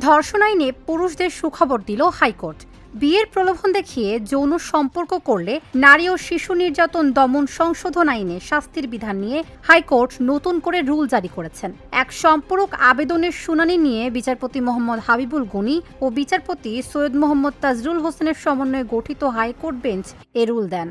ধর্ষণ আইনে পুরুষদের সুখবর দিল হাইকোর্ট। বিয়ের প্রলোভন দেখিয়ে যৌন সম্পর্ক করলে নারী ও শিশু নির্যাতন দমন সংশোধন আইনে শাস্তির বিধান নিয়ে হাইকোর্ট নতুন করে রুল জারি করেছেন। এক সম্পূরক আবেদনের শুনানি নিয়ে বিচারপতি মোহাম্মদ হাবিবুল গনি ও বিচারপতি সৈয়দ মোহাম্মদ তাজরুল হোসেনের সমন্বয়ে গঠিত হাইকোর্ট বেঞ্চ এ রুল দেন।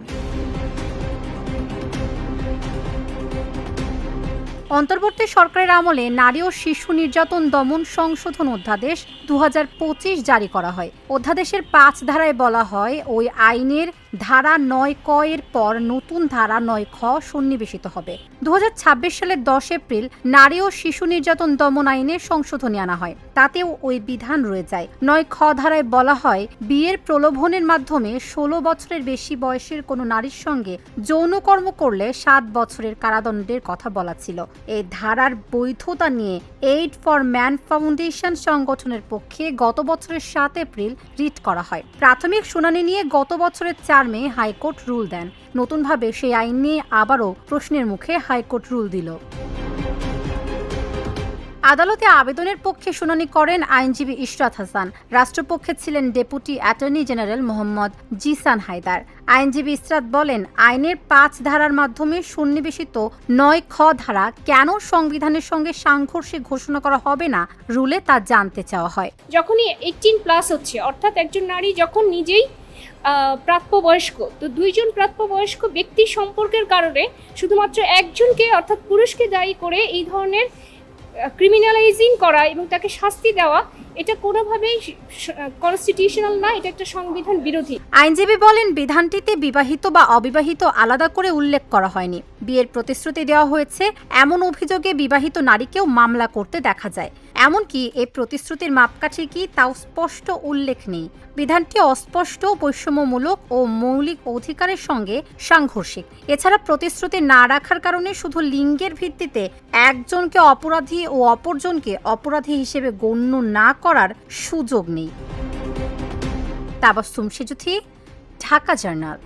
অন্তর্বর্তী সরকারের আমলে নারী ও শিশু নির্যাতন দমন সংশোধন অধ্যাদেশ 2025 জারি করা হয়। অধ্যাদেশের 5 ধারায় বলা হয়, ওই আইনের ধারা 9 ক এর পর নতুন ধারা 9 খ সন্নিবেশিত হবে। 2026 সালের 10 এপ্রিল নারী ও শিশু নির্যাতন দমন আইনের সংশোধনী আনা হয়। তাতেও ওই বিধান রয়ে যায়। 9 খ ধারায় বলা হয়, বিয়ের প্রলোভনের মাধ্যমে 16 বছরের বেশি বয়সের কোনো নারীর সঙ্গে যৌনকর্ম করলে 7 বছরের কারাদণ্ডের কথা বলা ছিল। এই ধারার বৈধতা নিয়ে এইড ফর ম্যান ফাউন্ডেশন সংগঠনের পক্ষে গত বছরের 7 এপ্রিল রিট করা হয়। প্রাথমিক শুনানি নিয়ে গত বছরের 4 মে হাইকোর্ট রুল দেন। নতুনভাবে সেই আইন নিয়ে আবারও প্রশ্নের মুখে হাইকোর্ট রুল দিল। আদালতে আবেদনের পক্ষে শুনানি করেন আইনজীবী ইশরাত হাসান। রাষ্ট্রপক্ষে ছিলেন deputy attorney general Mohammad Jisan Haider. আইনজীবী ইশরাত বলেন, আইনের 5 ধারার মাধ্যমে সন্নিবেশিত 9 খ ধারা কেন সংবিধানের সঙ্গে সাংঘর্ষিক ঘোষণা করা হবে না রুলে তা জানতে চাওয়া হয়। যখনই 18+ হচ্ছে, অর্থাৎ একজন নারী যখন নিজেই প্রাপ্তবয়স্ক, তো দুইজন প্রাপ্তবয়স্ক ব্যক্তির সম্পর্কের কারণে শুধুমাত্র একজনকে অর্থাৎ পুরুষকে দায়ী করে এই ধরনের ক্রিমিনালাইজিং করা এবং তাকে শাস্তি দেওয়া, এটা কোনোভাবেই কনস্টিটিউশনাল না, এটা একটা সংবিধান বিরোধী। আইনজীবী বলেন, বিধানটিতে বিবাহিত বা অবিবাহিত আলাদা করে উল্লেখ করা হয়নি। বিয়ের প্রতিশ্রুতি দেওয়া হয়েছে এমন অভিযোগে বিবাহিত নারীকেও মামলা করতে দেখা যায়। এমনকি এই প্রতিশ্রুতির মাপকাঠি কি তাও স্পষ্ট উল্লেখ নেই। বিধানটি অস্পষ্ট, বৈষম্যমূলক ও মৌলিক অধিকারের সঙ্গে সাংঘর্ষিক। এছাড়া প্রতিশ্রুতি না রাখার কারণে শুধু লিঙ্গের ভিত্তিতে একজনকে অপরাধী ও অপরজনকে অপরাধী হিসেবে গণ্য না করার সুযোগ নেই। তাবাসসুম সেজুথি, ঢাকা জার্নাল।